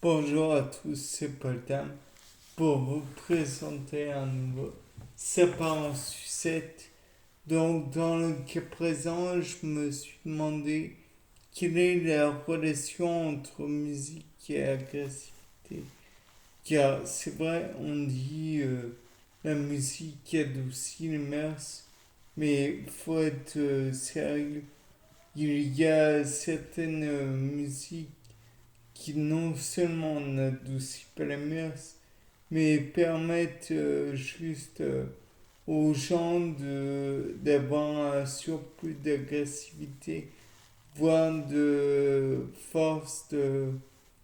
Bonjour à tous, c'est Paul Tam pour vous présenter un nouveau Ça part en sucette. Donc, dans le cas présent, je me suis demandé quelle est la relation entre musique et agressivité. Car c'est vrai, on dit la musique adoucit les mœurs, mais faut être sérieux. Il y a certaines musiques qui non seulement n'adoucissent pas la mœurs, mais permettent juste aux gens d'avoir un surplus d'agressivité, voire de force, de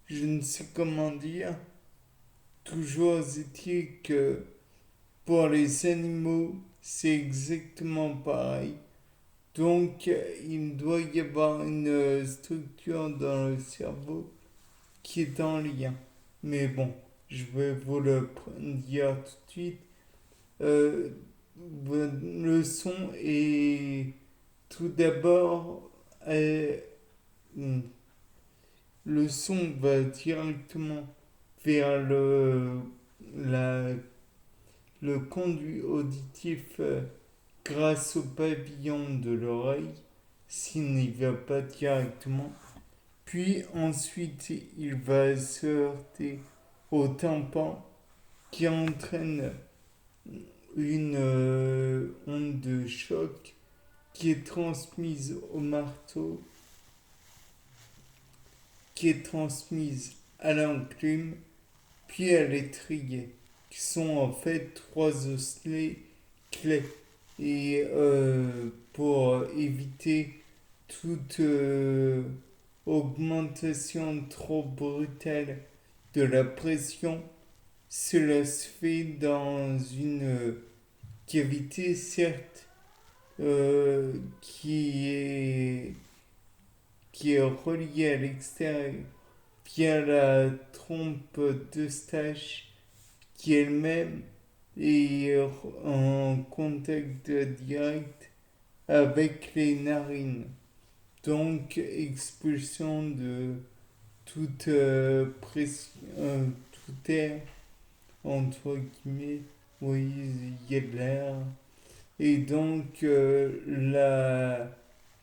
je ne sais comment dire. Toujours est-il que pour les animaux, c'est exactement pareil. Donc, il doit y avoir une structure dans le cerveau qui est en lien. Mais bon, je vais vous le dire tout de suite. Euh, le son est tout d'abord, hmm, le son va directement vers la, le conduit auditif grâce au pavillon de l'oreille, s'il n'y va pas directement. Puis ensuite, il va se heurter au tympan qui entraîne une onde de choc qui est transmise au marteau, qui est transmise à l'enclume, puis à l'étrier, qui sont en fait trois osselets clés. Et pour éviter toute augmentation trop brutale de la pression, cela se fait dans une cavité, certes, qui est reliée à l'extérieur via la trompe d'Eustache qui elle-même est en contact direct avec les narines. Donc, expulsion de toute pression, tout air, entre guillemets, oui, il y a de l'air. Et donc, la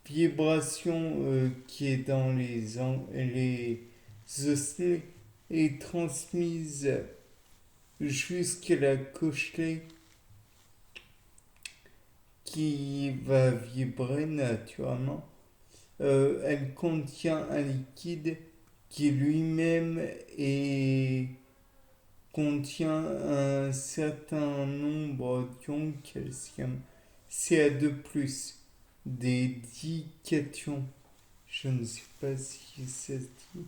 vibration qui est dans les osselets est transmise jusqu'à la cochelée qui va vibrer naturellement. Elle contient un liquide qui lui-même contient un certain nombre d'ions calcium Ca2+, des dications. Je ne sais pas si ça se dit.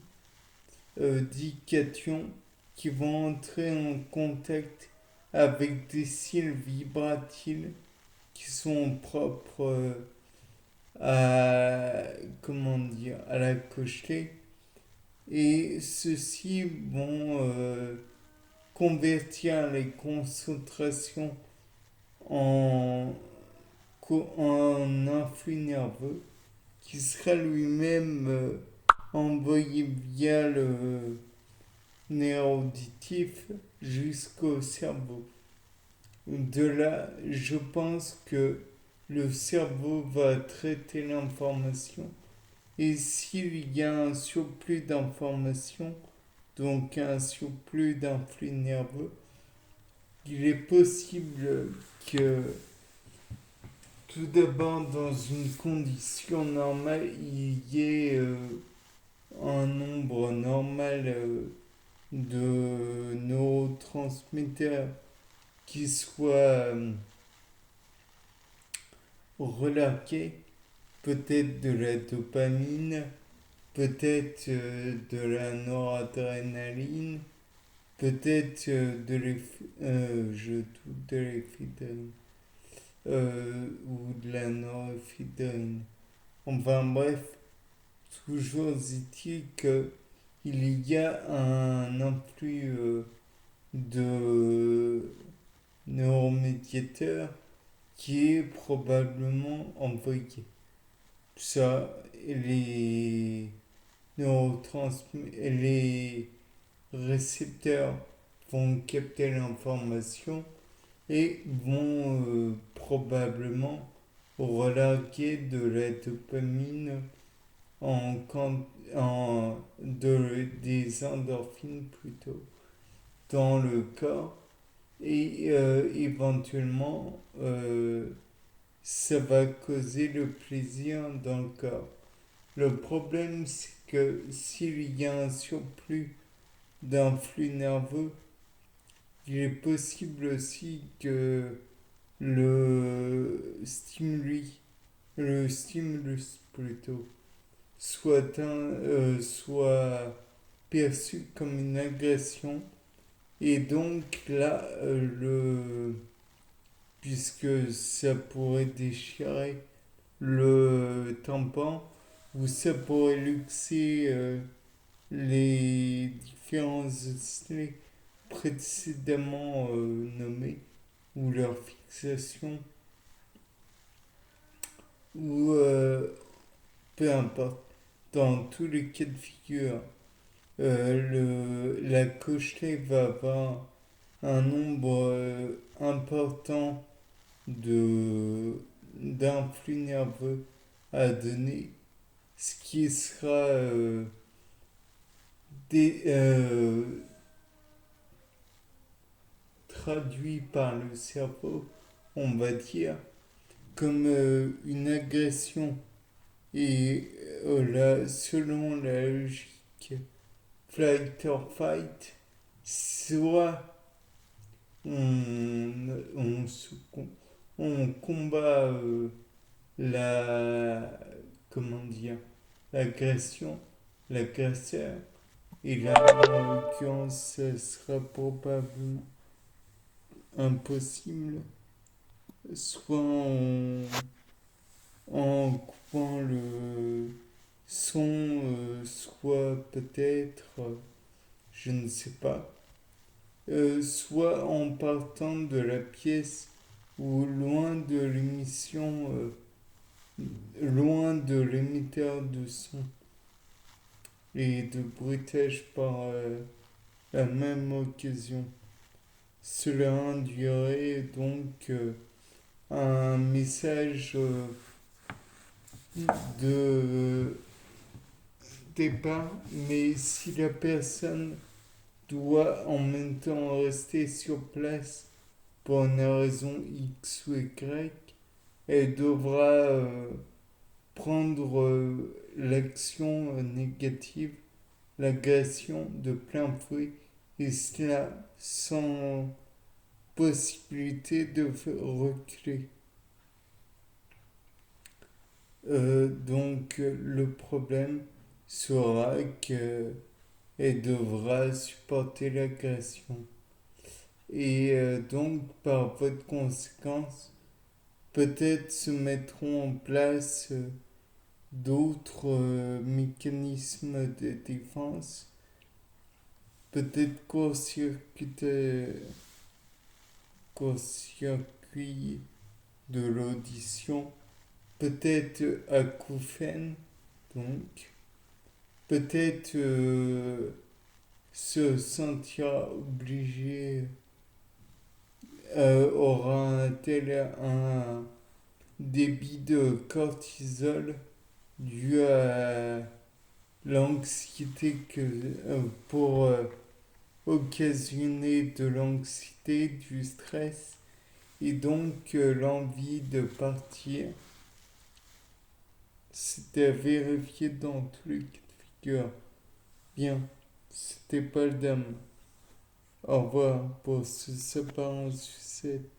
Dications qui vont entrer en contact avec des cils vibratiles qui sont propres à, comment dire, à la cochelée. Et ceux-ci vont convertir les concentrations en, en influx nerveux qui sera lui-même envoyé via le nerf auditif jusqu'au cerveau. De là, je pense que le cerveau va traiter l'information et s'il y a un surplus d'information, donc un surplus d'influx nerveux, il est possible que tout d'abord dans une condition normale, il y ait un nombre normal de neurotransmetteurs qui soit relargué, peut-être de la dopamine, peut-être de la noradrénaline, peut-être de l'éphédrine ou de la noréphédrine. Enfin bref, toujours est-il qu'il y a un influx de neuromédiateurs qui est probablement envoyé. Ça, les neurotransmetteurs, récepteurs vont capter l'information et vont probablement relâcher de la dopamine des endorphines plutôt dans le corps et éventuellement ça va causer le plaisir dans le corps. Le problème c'est que s'il y a un surplus d'un flux nerveux, il est possible aussi que le stimuli, le stimulus plutôt, soit perçu comme une agression. Et donc là, puisque ça pourrait déchirer le tampon, ou ça pourrait luxer les différents osselets précédemment nommés, ou leur fixation, ou peu importe, dans tous les cas de figure, la cochenille va avoir un nombre important d'influx nerveux à donner, ce qui sera dé- traduit par le cerveau, on va dire, comme une agression. Et là, selon la logique flight or fight, soit on, se, on combat la comment dire l'agression, l'agresseur, et là en l'occurrence ce sera probablement impossible, soit en coupant le son, soit peut-être, je ne sais pas, soit en partant de la pièce ou loin de l'émetteur de son et de bruitage par la même occasion. Cela induirait donc un message de départ, mais si la personne doit en même temps rester sur place pour une raison X ou Y, elle devra prendre l'action négative, l'agression de plein fouet, et cela sans possibilité de reculer. Donc le problème sera qu'elle devra supporter l'agression. Et donc par voie de conséquence, peut-être se mettront en place d'autres mécanismes de défense, peut-être court-circuit de l'audition, peut-être acouphènes, donc peut-être se sentira obligé, aura un débit de cortisol dû à l'anxiété pour occasionner de l'anxiété, du stress et donc l'envie de partir. C'était à vérifier dans tous les cas de figure. Bien, c'était pas le dame. Au revoir pour ce séparant sucette.